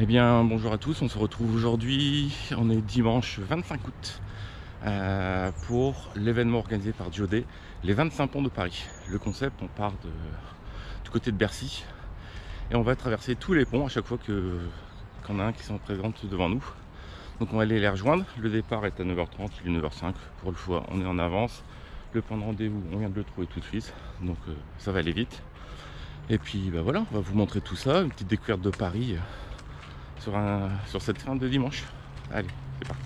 Eh bien bonjour à tous, on se retrouve aujourd'hui, on est dimanche 25 août pour l'événement organisé par Diodé, les 25 ponts de Paris. Le concept, on part du côté de Bercy et on va traverser tous les ponts à chaque fois qu'on a un qui se présente devant nous. Donc on va aller les rejoindre, le départ est à 9h30, il est 9h05, pour le choix on est en avance. Le point de rendez-vous, on vient de le trouver tout de suite, donc ça va aller vite. Et puis bah voilà, on va vous montrer tout ça, une petite découverte de Paris sur cette fin de dimanche. Allez, c'est parti.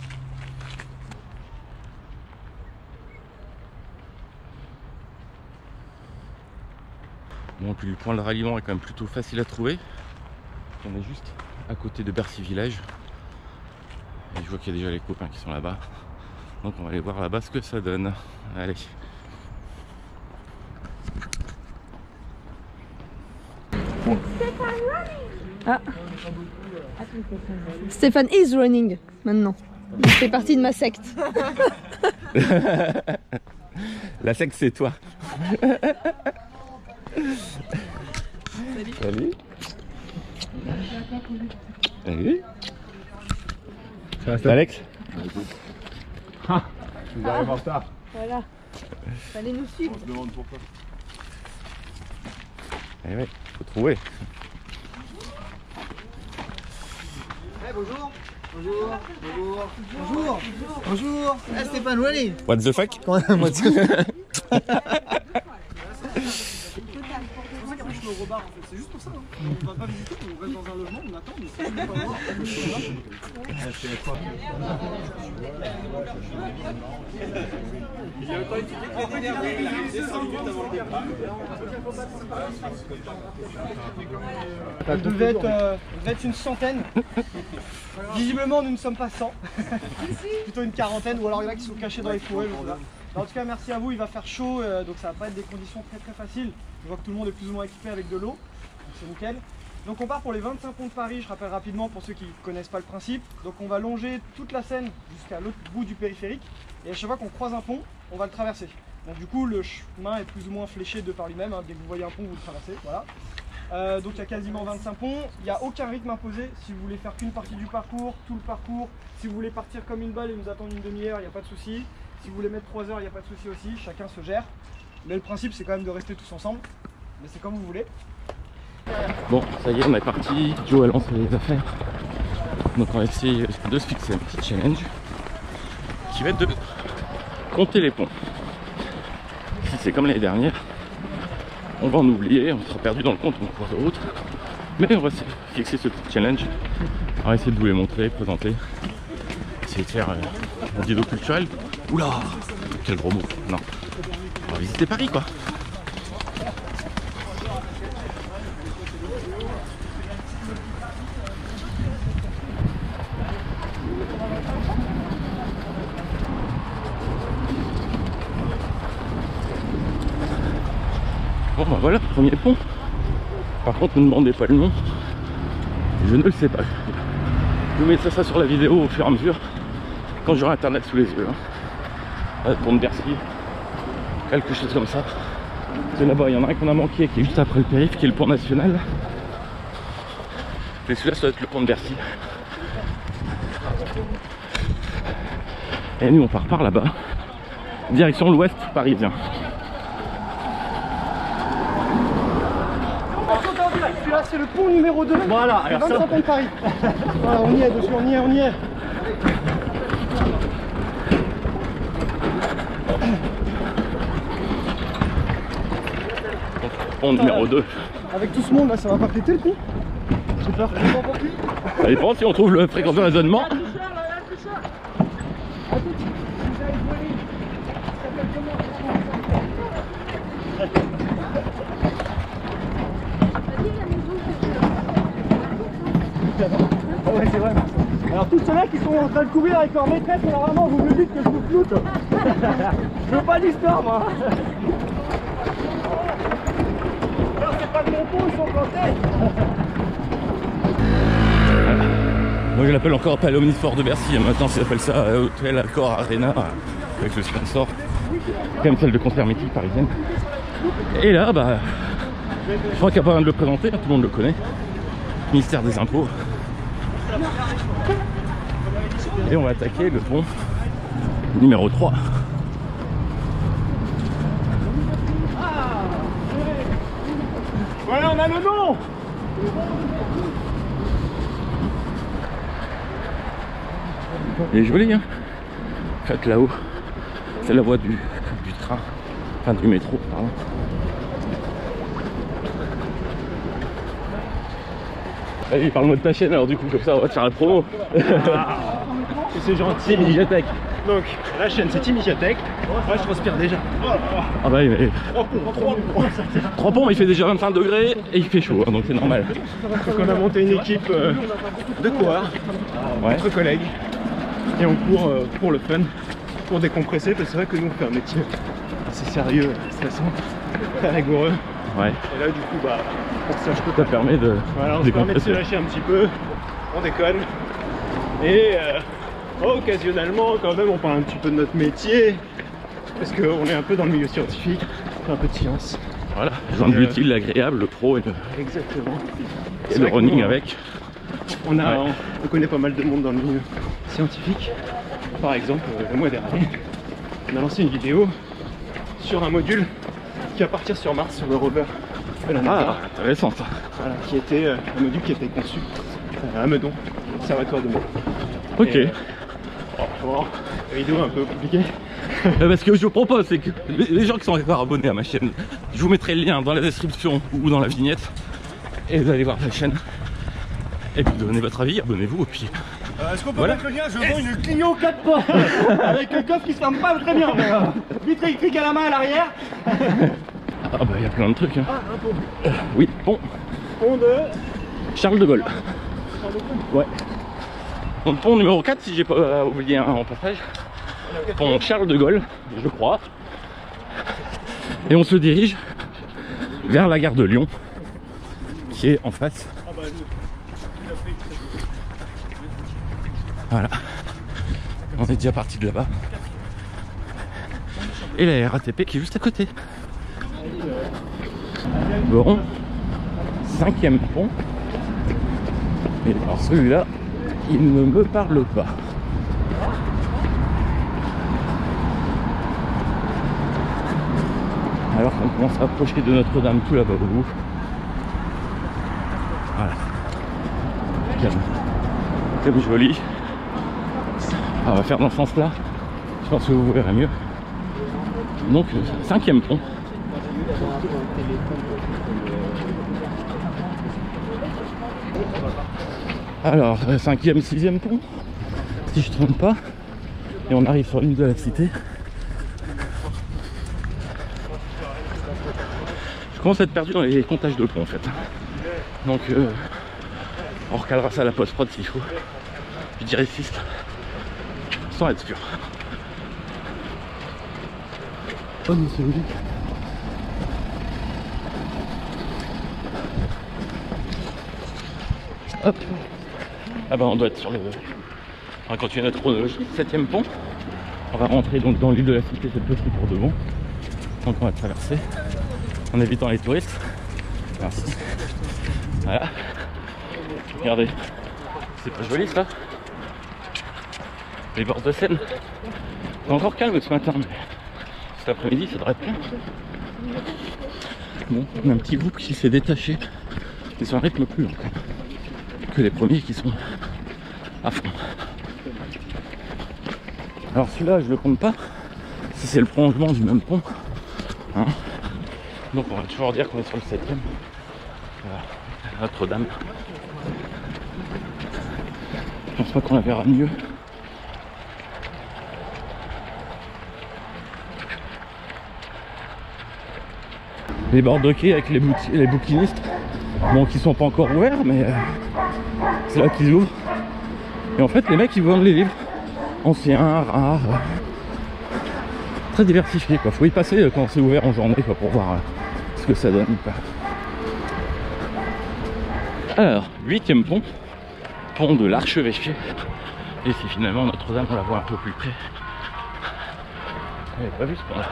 Bon, puis le point de ralliement est quand même plutôt facile à trouver. On est juste à côté de Bercy Village. Et je vois qu'il y a déjà les copains qui sont là-bas. Donc on va aller voir là-bas ce que ça donne. Allez. Ah. Stéphane is running maintenant. Il fait partie de ma secte. La secte c'est toi. Salut. Salut. Salut. Alex. Ah, je arrive en retard. Voilà. Fallait nous suivre. On se demande pourquoi. Eh ouais, faut trouver. Hey, bonjour. Bonjour. Bonjour. Bonjour. Bonjour. Hey, Stéphane, où allez? What the fuck? Moi, C'est juste pour ça, hein. On va pas visiter, on reste dans un logement, on attend, mais c'est pas voir. Il y a le temps étudié 5 minutes avant le départ. Ça devait être une centaine. Visiblement, nous ne sommes pas 100. Plutôt une quarantaine, ou alors il y en a qui sont cachés dans les forêts. En tout cas, merci à vous, il va faire chaud, donc ça va pas être des conditions très faciles. Je vois que tout le monde est plus ou moins équipé avec de l'eau, c'est nickel. Donc on part pour les 25 ponts de Paris, je rappelle rapidement pour ceux qui ne connaissent pas le principe. Donc on va longer toute la Seine jusqu'à l'autre bout du périphérique, et à chaque fois qu'on croise un pont, on va le traverser. Donc du coup, le chemin est plus ou moins fléché de par lui-même, hein. Dès que vous voyez un pont, vous le traversez, voilà. Donc il y a quasiment 25 ponts, il n'y a aucun rythme imposé. Si vous voulez faire qu'une partie du parcours, tout le parcours, si vous voulez partir comme une balle et nous attendre une demi-heure, il n'y a pas de souci. Si vous voulez mettre 3 heures, il n'y a pas de souci aussi, chacun se gère. Mais le principe, c'est quand même de rester tous ensemble. Mais c'est comme vous voulez. Bon, ça y est, on est parti. Joe a lancé les affaires. Donc on va essayer de se fixer un petit challenge qui va être de compter les ponts. Si c'est comme l'année dernière, on va en oublier, on sera perdu dans le compte en cours de route. Mais on va se fixer ce petit challenge. On va essayer de vous les montrer, présenter. Essayer de faire un dido culturel. Oula, quel gros mot. Non, on va visiter Paris quoi. Bon bah voilà, premier pont. Par contre ne me demandez pas le nom, je ne le sais pas. Je vous mettrai ça sur la vidéo au fur et à mesure quand j'aurai internet sous les yeux. Le pont de Bercy, quelque chose comme ça. C'est là-bas, il y en a un qu'on a manqué qui est juste après le périph', qui est le pont national. Et celui-là, ça doit être le pont de Bercy. Et nous, on part par là-bas, direction l'ouest parisien. Celui-là, c'est le pont numéro 2. Voilà, alors 25 ponts de Paris. Voilà, on y est dessus, on y est. Pont numéro 2. Avec tout ce monde là, ça va pas péter le pont? J'ai peur. Ça dépend si on trouve le fréquent de raisonnement. Ouais, c'est vrai. Alors tous ceux-là qui sont en train de courir avec leur maîtresse, normalement vous me dites que je vous floute. Je veux pas d'histoire moi. Alors c'est pas de mon pont, ils sont plantés. Moi je l'appelle encore pas l'Omnisport de Bercy, maintenant ça s'appelle ça Hôtel Accor Arena, avec le sponsor, quand même salle de concert mythique parisienne. Et là, bah, je crois qu'il n'y a pas besoin de le présenter, hein, tout le monde le connaît. Ministère des Impôts, Et on va attaquer le pont numéro 3. Voilà, on a le nom. Il est joli, hein. En fait, là-haut, c'est la voie du train, enfin du métro, pardon. Allez, parle-moi de ta chaîne, alors du coup, comme ça, on va te faire la promo. C'est gentil. Médiathèque. Donc, la chaîne, c'est Timidiathèque. Ouais, je transpire déjà. Ah bah, il 3 ponts, il fait déjà 25 degrés et il fait chaud, hein, donc c'est normal. Donc, on a monté une équipe de coureurs, Ouais. entre collègues. Et on court pour le fun, pour décompresser, parce que c'est vrai que nous, on fait un métier assez sérieux, stressant, très rigoureux. Ouais. Et là, du coup, bah, pour ça, je peux Ça permet de Voilà, on se permet de se décompresser. lâcher un petit peu, on déconne. Et occasionnellement, quand même, on parle un petit peu de notre métier, parce qu'on est un peu dans le milieu scientifique, on fait un peu de science. Voilà, genre de l'utile, l'agréable, le pro et Exactement. et le running avec. On connaît pas mal de monde dans le milieu scientifique. Par exemple, le mois dernier, on a lancé une vidéo sur un module qui va partir sur Mars, sur le rover de la NASA. Ah, intéressant ça. Voilà, qui était un module qui était conçu à Meudon, l'observatoire de Meudon. Ok. Et, bon, la vidéo un peu compliquée. Parce que je vous propose, c'est que les gens qui sont encore abonnés à ma chaîne, je vous mettrai le lien dans la description ou dans la vignette. Et vous allez voir la chaîne. Et puis donnez votre avis, abonnez-vous et puis... Est-ce qu'on peut Voilà. mettre le lien? Je vends une Clio 4 portes avec un coffre qui se ferme pas très bien. Mais, vitre électrique à la main à l'arrière. Ah bah il y a plein de trucs. Hein. Ah, un pont. Oui, pont Pont de. Charles de Gaulle. Ouais. Donc pont numéro 4 si j'ai pas oublié un en passage. Pont Charles de Gaulle, je crois. Et on se dirige vers la gare de Lyon, qui est en face. Voilà. On est déjà parti de là-bas. Et la RATP qui est juste à côté. Bon. 5e pont. Et alors celui-là, il ne me parle pas. Alors qu'on commence à approcher de Notre-Dame tout là-bas au bout. Voilà. Comme joli. Ah, on va faire dans ce sens-là. Je pense que vous verrez mieux. Donc, 5e pont. Alors, 5e, 6e pont, si je ne trompe pas. Et on arrive sur l'île de la Cité. Je commence à être perdu dans les comptages de pont en fait. Donc, on recalera ça à la post-prod s'il faut. Je dirais 6, sans être sûr. Oh, mais c'est joli. Hop. Ah bah on doit être sur le... On va continuer notre chronologie. 7e pont. On va rentrer donc dans l'île de la Cité cette fois-ci pour de bon. Donc on va traverser en évitant les touristes. Merci. Voilà. Regardez. C'est pas joli ça. Les bords de Seine. C'est encore calme ce matin, mais cet après-midi ça devrait être plein. Bon, on a un petit groupe qui s'est détaché. Ils sont un rythme plus lent que les premiers qui sont à fond. Alors celui-là je le compte pas. Si c'est le prolongement du même pont. Hein. Donc on va toujours dire qu'on est sur le 7e. Notre-Dame. Je pense pas qu'on la verra mieux. Les bords de quai avec les bouquinistes, bon, qui sont pas encore ouverts, mais c'est là qu'ils ouvrent. Et en fait, les mecs ils vendent les livres anciens, rares, très diversifiés quoi. Faut y passer quand c'est ouvert en journée quoi, pour voir ce que ça donne ou pas. Alors, 8e pont, pont de l'Archevêché. Et c'est finalement Notre-Dame, on la voit un peu plus près. J'avais pas vu ce pont là.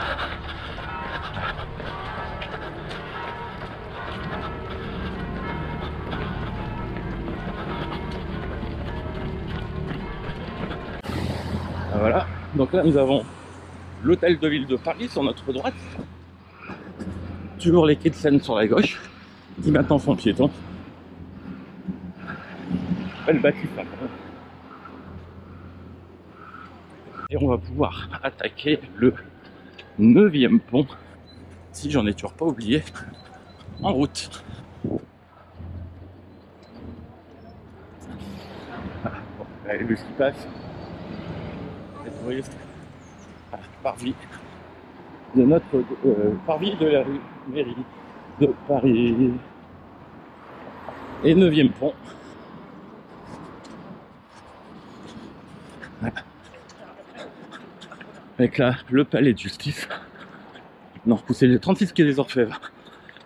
Voilà, donc là nous avons l'hôtel de ville de Paris sur notre droite, toujours les quais de Seine sur la gauche, qui maintenant sont piétons. Belle bâtisse. Et on va pouvoir attaquer le 9e pont, si j'en ai toujours pas oublié, en route. Allez, le qui passe, les touristes, parvis de notre parvis de la mairie de Paris et 9e pont. Avec là le palais de justice. Non, c'est le 36 quai des Orfèvres.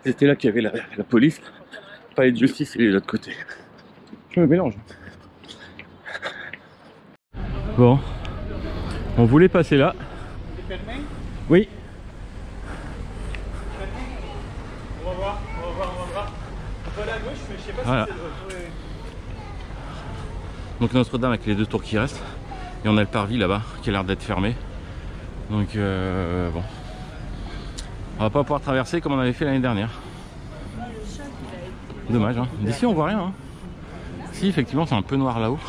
C'était là qu'il y avait la police. Le palais de justice, il est de l'autre côté. Je me mélange. Bon, on voulait passer là. Oui. On va voir. On peut aller à gauche, mais je sais pas Voilà. si c'est... Donc Notre-Dame avec les 2 tours qui restent. Et on a le parvis là-bas qui a l'air d'être fermé. Donc bon. On va pas pouvoir traverser comme on avait fait l'année dernière. Dommage, hein. D'ici on voit rien. Hein. Si, effectivement, c'est un peu noir là-haut.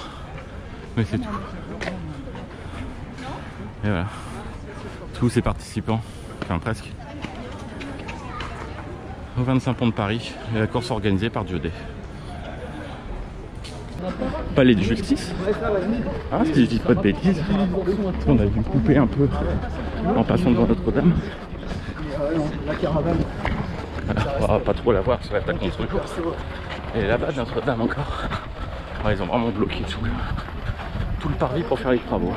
Mais c'est tout. Et voilà. Tous ces participants, enfin presque, au 25 pont de Paris, et la course organisée par Jodé. Palais de justice. Ah, si je dis pas de bêtises, on a dû couper un peu en passant devant Notre-Dame. Voilà, on va pas trop la voir parce qu'elle est à contre-jour. Et là-bas, Notre-Dame encore. Ah, ils ont vraiment bloqué tout le parvis pour faire les travaux.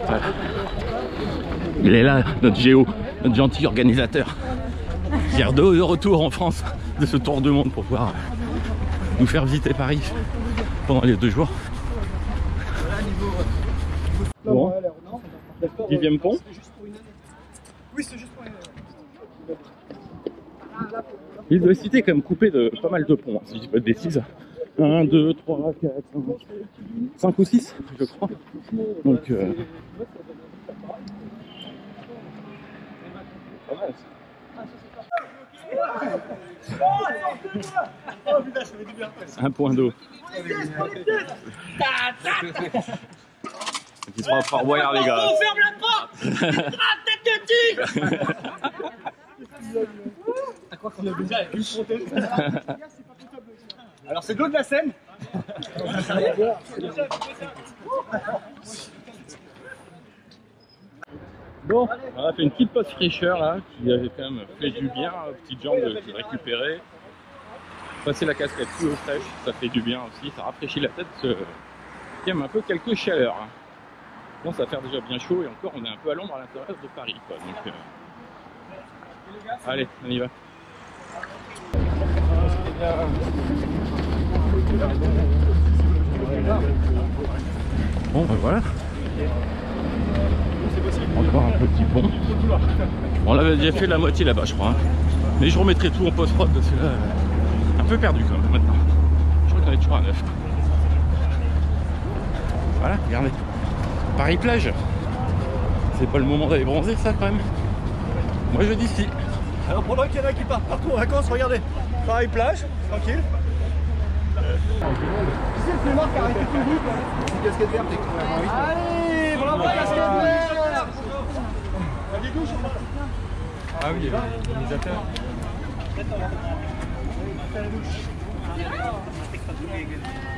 Voilà. Il est là, notre Géo, notre gentil organisateur, qui est de retour en France de ce tour du monde pour pouvoir nous faire visiter Paris pendant les 2 jours. Bon, 10e pont. Oui, c'est juste pour une année. L'île de la Cité est quand même coupée de pas mal de ponts, si je dis pas de bêtises. 1, 2, 3, 4, 5 ou 6, je crois. Donc, pas mal. Un point d'eau. Ils sont à Fort Boyard, les gars. Ferme la porte. Tête de tigre. Alors c'est de l'eau de la Seine. Bon, on a fait une petite pause fraîcheur là, qui avait quand même fait du bien, petite jambe de récupérer. Passer la casquette sous l'eau fraîche, ça fait du bien aussi, ça rafraîchit la tête, il y a un peu quelques chaleurs. Bon, ça va faire déjà bien chaud et encore on est un peu à l'ombre à l'intérieur de Paris quoi. Donc, allez, on y va. Bon ben voilà. Encore un petit pont. On l'avait déjà fait la moitié là-bas je crois. Hein. Mais je remettrai tout en post-prod parce que là, un peu perdu quand même maintenant. Je crois qu'on est toujours à 9. Voilà, regardez. Paris plage. C'est pas le moment d'aller bronzer ça quand même. Moi je dis si. Alors pendant qu'il y en a qui partent partout en vacances, regardez. Pareil plage, tranquille. C'est le flemmard qui a arrêté tout le bout. Une casquette verte. Allez, bravo, casquette verte. Ah oui, il y a l'organisateur.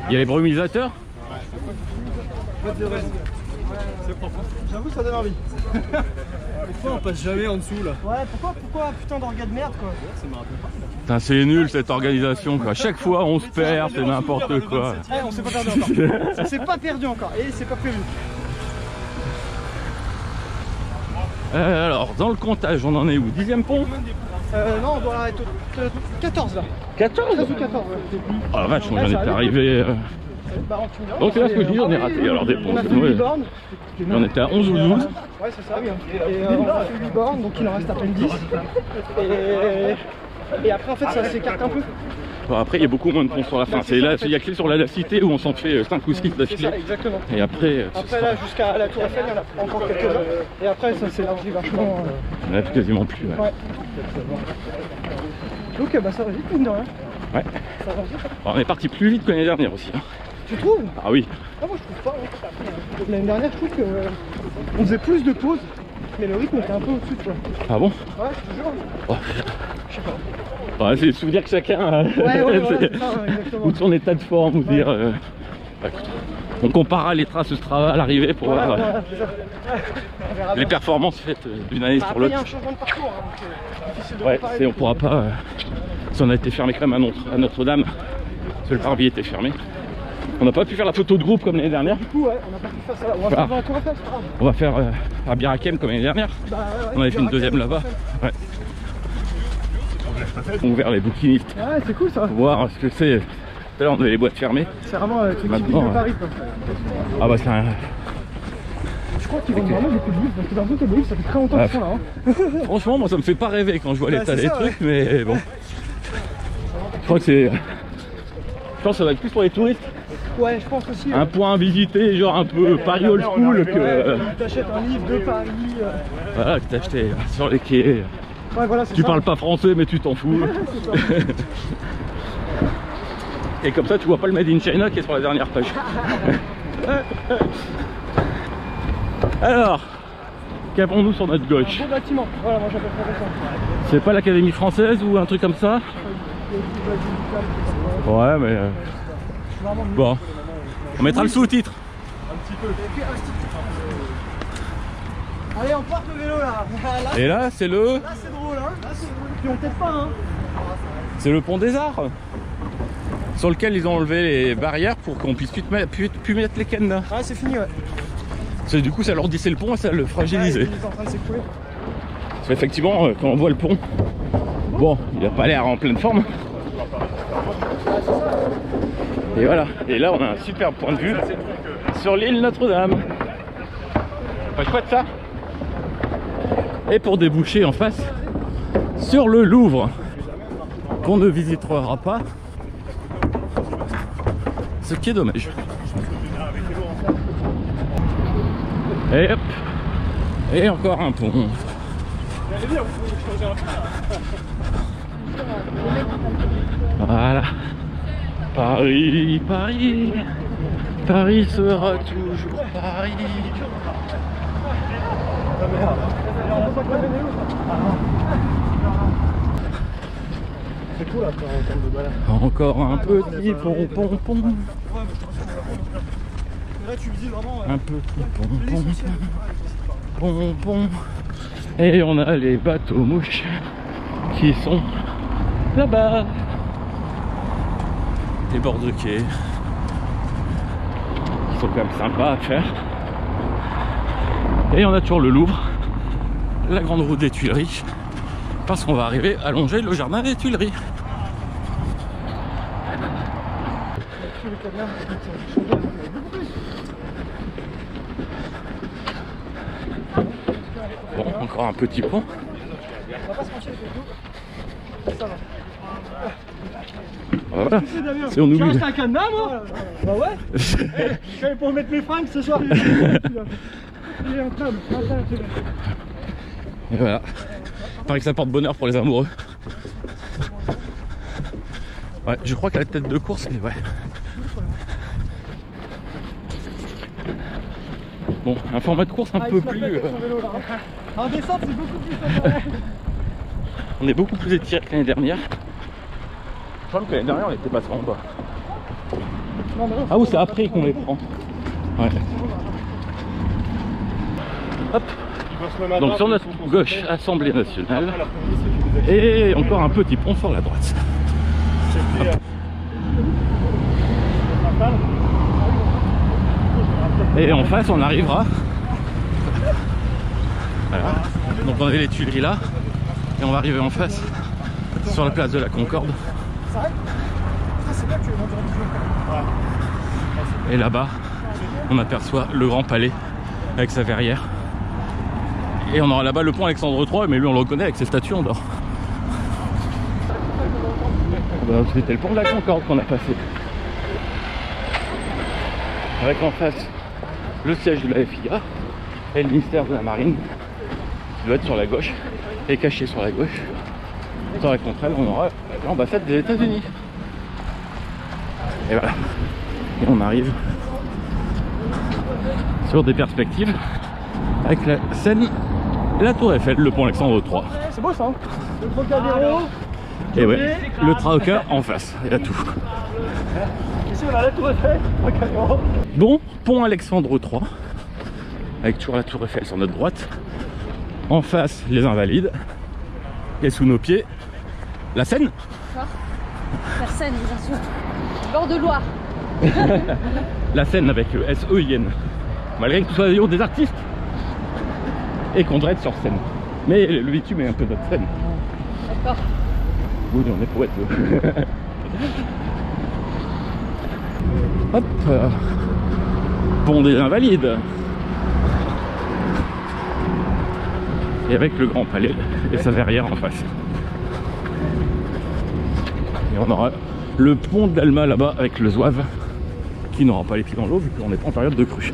Il y a les brumisateurs. C'est propre. J'avoue, ça donne envie. Pourquoi on passe jamais en dessous là? Ouais, pourquoi putain d'orga de merde quoi. Putain, c'est nul cette organisation quoi. Chaque fois on se perd, c'est n'importe quoi. Eh, on s'est pas perdu encore. On s'est pas perdu encore et c'est pas prévu. Alors, dans le comptage, on en est où? 10e pont? Non, on doit être au 14 là. 14? 13 ou 14, ouais. Oh la vache, moi j'en étais arrivé. Donc là, ce que je dis, j'en ai raté. Alors des ponts. On a fait 8 bornes. On était à 11 ou 12. Ouais, c'est ça. Et on a fait 8 bornes, donc il en reste à peine 10. Et après, en fait, ça s'écarte un peu. Bon, après, il y a beaucoup moins de ponts sur la fin. Bah, C'est ça, là, en fait. il y a que sur la cité où on s'en fait 5 ou 6 C'est d'affilée. ça, exactement. Et après, Après là, jusqu'à la Tour Eiffel, il y en a encore quelques-uns. Et après, ça s'élargit vachement. il n'y en a quasiment plus. Ouais. Ouais. Ok, bah ça va vite, mine de rien. Ouais. Ça va vite. Alors, on est parti plus vite que l'année dernière aussi. Hein. Tu trouves? Ah oui. Ah, moi je trouve pas. Hein. L'année dernière, je trouve que on faisait plus de pauses, mais le rythme était un peu au-dessus, quoi. Ah bon? Ouais, je te jure. Oh. Je sais pas. Ouais, c'est les souvenirs que chacun a. Ouais, voilà, C'est- c'est ça, ouais, exactement. ou de son état de forme, ou dire. Bah, écoute, on comparera les traces Strava à l'arrivée pour voir Voilà, c'est ça. On verra les bien. performances faites d'une année Bah, sur après, il y a l'autre. un changement de parcours, hein, donc difficile de Ouais, comparer. on pourra pas. Si on a été fermé quand même à Notre-Dame, parce que le parvis était fermé. On n'a pas pu faire la photo de groupe comme l'année dernière. Du coup, ouais, on a pas pu faire ça là. On va faire la Tour Eiffel, c'est pas grave. On va faire à Bir Hakeim comme l'année dernière. Bah, ouais, On avait fait une deuxième là-bas. Ouais. On a ouvert les bouquinistes Ouais, c'est cool ça. pour voir ce que c'est. Tout à l'heure on avait les boîtes fermées. C'est vraiment le truc typique Maintenant, de Paris, quoi. Ah bah c'est un. Je crois qu'ils vendent vraiment beaucoup de livres parce que dans le livres, ça fait très longtemps qu'ils sont là. Hein. Franchement, moi ça me fait pas rêver quand je vois Bah, l'état c'est des ça, trucs, mais bon. Je crois que c'est. Je pense que ça va être plus pour les touristes. Ouais, je pense aussi. Un point à visiter, genre un peu Paris old school que. Tu t'achètes un livre de Paris. Voilà, que t'as acheté sur les quais. Ouais, voilà, c'est Tu ça. parles pas français, mais tu t'en fous. Et comme ça, tu vois pas le Made in China qui est sur la dernière page. Alors, qu'avons-nous sur notre gauche? Un beau bâtiment. Voilà, moi j'appelle ça comme ça. C'est pas l'Académie française ou un truc comme ça? Ouais, mais. Bon. On mettra le sous-titre. Allez, on porte le vélo là. Là, Et là, c'est le. là, c'est drôle, hein. Là, c'est drôle. Puis on t'aide pas, hein. C'est le pont des Arts. Sur lequel ils ont enlevé les barrières pour qu'on puisse plus mettre les cannes. Ouais, c'est fini, ouais. Du coup, ça alourdissait le pont et ça le fragilisait. Ouais, il est en train de s'écouler. Parce qu'effectivement, quand on voit le pont, bon, il a pas l'air en pleine forme. Et voilà. Et là, on a un super point de vue sur l'île Notre-Dame. Pas chouette ça. Et pour déboucher en face sur le Louvre, qu'on ne visitera pas. Ce qui est dommage. Et hop. Et encore un pont. Voilà. Paris, Paris. Paris sera toujours Paris. C'est cool après en termes de balade. Encore un petit pont, pont, pont. Là, tu visites vraiment. Un petit pont, pont, pont, pont. Et on a les bateaux mouches qui sont là-bas. Les bords de quai qui sont quand même sympas à faire. Et on a toujours le Louvre, la grande route des Tuileries, parce qu'on va arriver à longer le jardin des Tuileries. Bon, encore un petit pont. On va pas se mentir, ça va. Voilà, si on oublie. un cadenas, moi. Bah ouais. J'avais pour mettre mes fringues ce soir. Il est un table, Et voilà. Il paraît que ça porte bonheur pour les amoureux. Ouais, je crois qu'à la tête de course, mais ouais. Bon, un format de course un peu plus. En descente, c'est beaucoup plus sympa. On est beaucoup plus étiré que l'année dernière. Je crois que l'année dernière, on était pas en bas. Non, mais non, Ah oui, c'est après qu'on les prend. Ouais. Hop. Donc sur notre gauche, Assemblée nationale. Et encore un petit pont sur la droite. Hop. Et en face, on arrivera. Voilà. Donc on avait les Tuileries là. Et on va arriver en face sur la place de la Concorde. Et là-bas, on aperçoit le Grand Palais avec sa verrière. Et on aura là-bas le pont Alexandre III, mais lui on le reconnaît avec ses statues en or. C'était le pont de la Concorde qu'on a passé. Avec en face le siège de la FIA et le ministère de la Marine qui doit être sur la gauche et caché sur la gauche. Dans la contre-elle, on aura l'ambassade des États-Unis. Et voilà. Et on arrive sur des perspectives avec la Seine et la Tour Eiffel, le pont Alexandre III. C'est beau ça, hein. Le Trocadéro. Et ouais, le Trauca en face, il y a tout. Ici on a la Tour Eiffel, Trocadéro. Bon, pont Alexandre III, avec toujours la Tour Eiffel sur notre droite. En face, les Invalides. Et sous nos pieds, la Seine. La Seine, bien sûr. Bord de Loire. La Seine avec S-E-I-N. Malgré que nous soyons des artistes et qu'on devrait être sur scène. Mais le bitume est un peu notre scène. D'accord. Oui, on est poète. Hop, pont des Invalides. Et avec le Grand Palais et sa verrière en face. Et on aura le pont d'Alma là-bas avec le Zouave qui n'aura pas les pieds dans l'eau vu qu'on est pas en période de crue.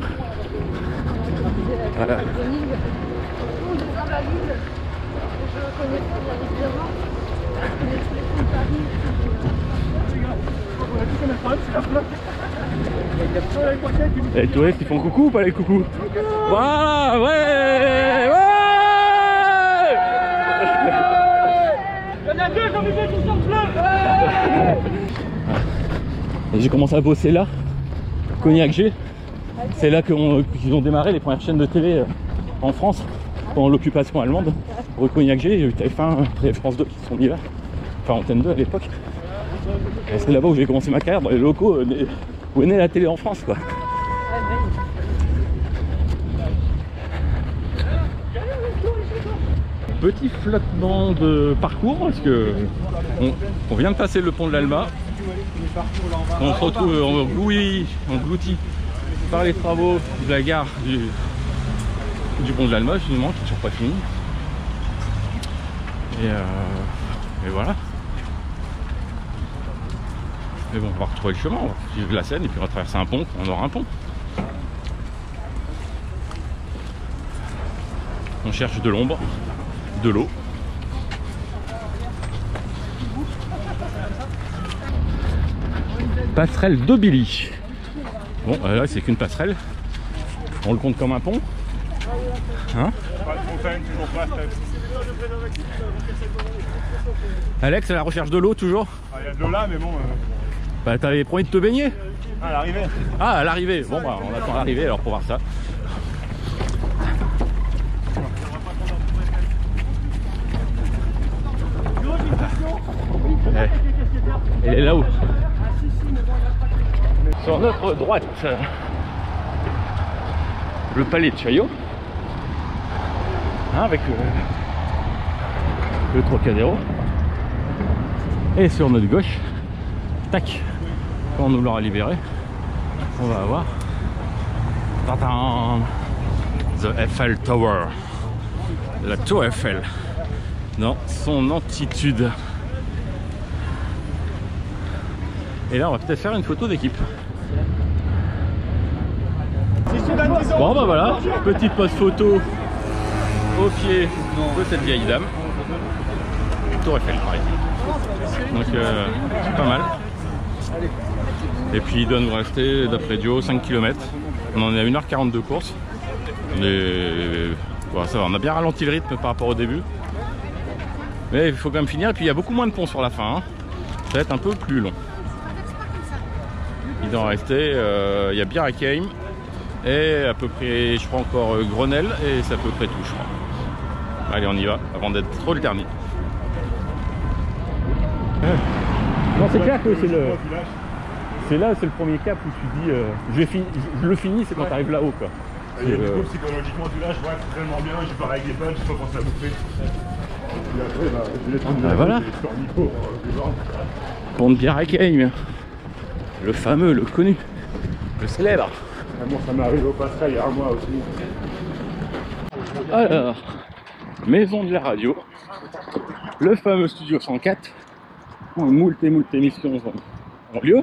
Voilà. Les touristes ils font coucou ou pas les coucous? Voilà, ouais, ouais. Il y en a deux comme ils qui sont fleuves. Et j'ai commencé à bosser là, Cognac G. C'est là qu'ils ont démarré les premières chaînes de télé en France pendant l'occupation allemande. Rue Cognac G, il y a eu TF1, après France 2 qui sont mis là, enfin Antenne 2 à l'époque. Et c'est là-bas où j'ai commencé ma carrière dans les locaux où est née la télé en France quoi. Petit flottement de parcours parce que on vient de passer le pont de l'Alma. On se retrouve englouti par les travaux de la gare du pont de l'Alma finalement qui n'est toujours pas fini. Et voilà. Mais bon, on va retrouver le chemin, on va suivre la Seine et puis on va traverser un pont, on aura un pont. On cherche de l'ombre, de l'eau. Passerelle d'Aubilly. Bon, là c'est qu'une passerelle. On le compte comme un pont. Hein? Alex, à la recherche de l'eau toujours? Il y a de l'eau là, mais bon. Bah t'avais promis de te baigner? À l'arrivée. Ah, à l'arrivée. Bon bah on attend l'arrivée alors pour voir ça. Elle est là-haut. Sur notre droite, le palais de Chaillot, hein, avec le Trocadéro. Et sur notre gauche, tac, quand on nous l'aura libéré, on va avoir The Eiffel Tower, la tour Eiffel dans son amplitude. Et là on va peut-être faire une photo d'équipe. Bon bah voilà, petite pose photo au pied de cette vieille dame. Tour Eiffel pareil. Donc c'est pas mal. Et puis il doit nous rester d'après Dio 5 km. On en est à 1h42 de course. Mais bon, ça va, on a bien ralenti le rythme par rapport au début. Mais il faut quand même finir. Et puis il y a beaucoup moins de ponts sur la fin. Hein. Ça va être un peu plus long. Il doit en rester, il y a Birakeim et à peu près, je crois encore Grenelle et c'est à peu près tout, je crois. Allez, on y va avant d'être trop le dernier. Non, c'est clair que c'est là, c'est le premier cap où tu dis, je le finis, c'est quand tu arrives là-haut, quoi. Et du coup, psychologiquement, tu lâches, ouais, c'est tellement bien, j'ai pas avec les punchs, je peux penser à bouffer. Et après, bah, je l'ai tendu voilà. Pont de Birakeim. Le fameux, le connu, le célèbre. Moi, ça m'est arrivé au passerelle il y a un mois aussi. Alors, maison de la radio, le fameux studio 104, moult émissions ont lieu.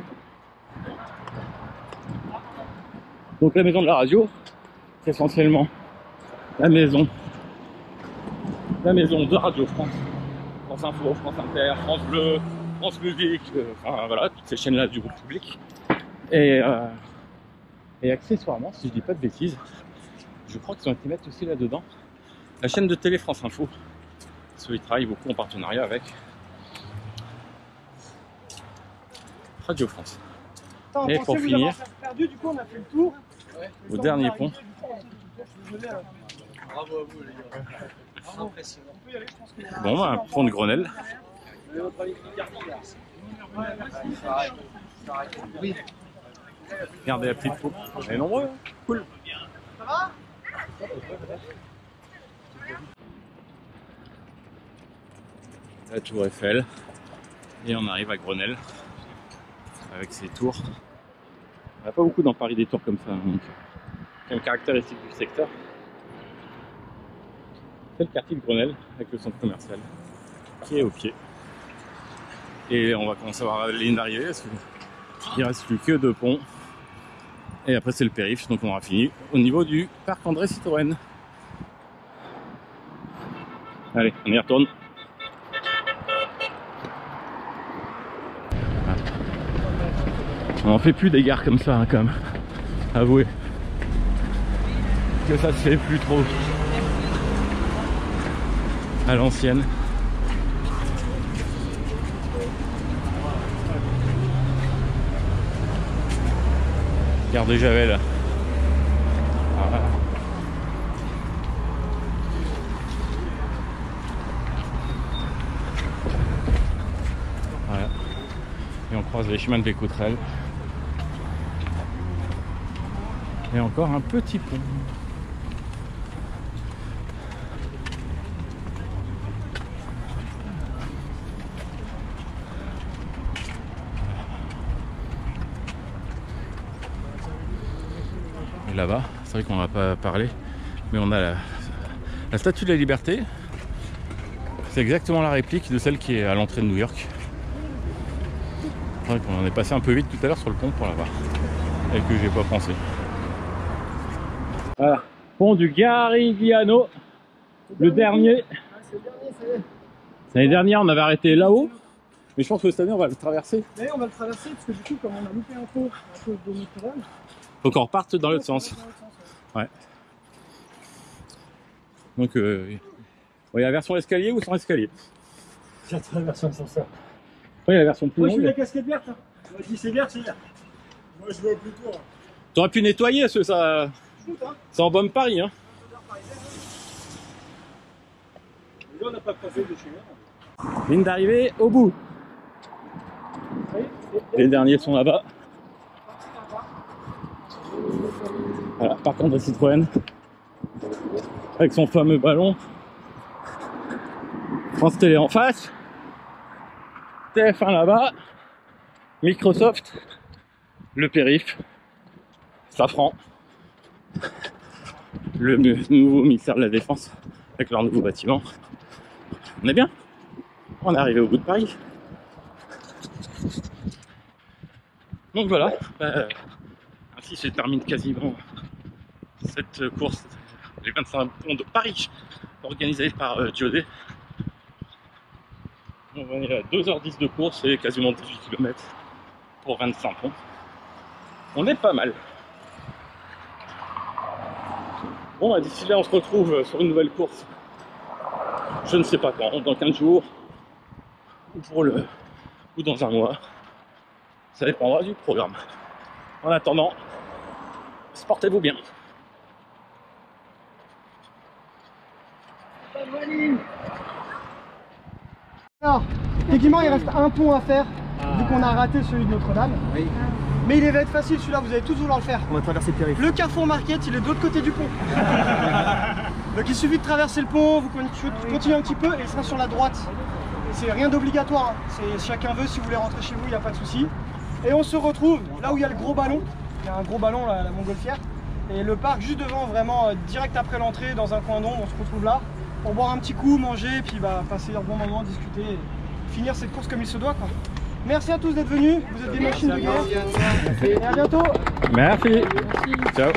Donc la maison de la radio, c'est essentiellement la maison de Radio France, France Info, France Inter, France Bleu, France Musique, enfin voilà, toutes ces chaînes-là du groupe public. Et accessoirement, si je dis pas de bêtises, je crois qu'ils ont été mettre aussi là-dedans la chaîne de télé France Info. Parce qu'ils travaillent beaucoup en partenariat avec Radio France. Attends, Et pour finir, perdu, du coup, on a fait le tour. au dernier pont. Bravo à vous les gars. Impressionnant. Bon, un pont de Grenelle. Regardez la petite troupe. On est nombreux. Cool. Ça va? La tour Eiffel. Et on arrive à Grenelle. Avec ses tours. Il n'y a pas beaucoup dans Paris des tours comme ça. Donc, comme caractéristique du secteur. C'est le quartier de Grenelle avec le centre commercial qui est au pied. Et on va commencer à voir la ligne d'arrivée parce qu'il ne reste plus que 2 ponts. Et après c'est le périph', donc on aura fini au niveau du parc André Citroën. Allez, on y retourne. On n'en fait plus des gares comme ça, hein, quand même. Avouez que ça se fait plus trop à l'ancienne. Gare de Javel. Voilà. Voilà. Et on croise les chemins de Bécoutrel. Et encore un petit pont. Là-bas, c'est vrai qu'on n'a pas parlé, mais on a la Statue de la Liberté. C'est exactement la réplique de celle qui est à l'entrée de New York. C'est vrai qu'on en est passé un peu vite tout à l'heure sur le pont pour la voir et que j'ai pas pensé. Voilà, pont du Garigliano, le dernier. L'année dernière on avait arrêté là-haut, mais je pense que cette année on va le traverser. Mais on va le traverser parce que du coup, comme on a loupé un peu à cause de notre vol. Faut qu'on reparte dans l'autre sens. Ouais. Donc, il y a la version escalier ou sans escalier? J'attends la version sans ça. Il y a la version plus Moi, je suis longue. la casquette verte. Hein. Moi, je dis c'est vert, c'est vert. Moi je veux plutôt. T'aurais pu nettoyer parce que ça. Écoute, hein. Ça embaume Paris, hein. Déjà on n'a pas passé de chez moi. Ligne d'arrivée au bout. Les derniers sont là-bas. Voilà, par contre, Citroën avec son fameux ballon. France Télé en face. TF1 là-bas. Microsoft. Le périph. Safran. Le nouveau ministère de la Défense avec leur nouveau bâtiment. On est bien. On est arrivé au bout de Paris. Donc voilà. Ainsi se termine quasiment cette course, les 25 ponts de Paris, organisée par Diodé. On est à 2h10 de course et quasiment 18 km pour 25 ponts. On est pas mal. Bon, bah, d'ici là, on se retrouve sur une nouvelle course. Je ne sais pas quand, dans 15 jours, ou dans un mois. Ça dépendra du programme. En attendant, portez-vous bien. Alors, techniquement, il reste un pont à faire, vu qu'on a raté celui de Notre-Dame. Oui. Mais il va être facile celui-là, vous allez tous vouloir le faire. On va traverser le périph'. Le Carrefour Market, il est de l'autre côté du pont. Donc il suffit de traverser le pont, vous continuez un petit peu et il sera sur la droite. C'est rien d'obligatoire, hein. C'est chacun veut, si vous voulez rentrer chez vous, il n'y a pas de souci. Et on se retrouve là où il y a le gros ballon. Il y a un gros ballon, la montgolfière. Et le parc juste devant, vraiment direct après l'entrée, dans un coin d'ombre, on se retrouve là pour boire un petit coup, manger, et puis passer un bon moment, discuter et finir cette course comme il se doit, quoi. Merci à tous d'être venus, vous êtes des machines de guerre. Et à bientôt. Merci. Ciao.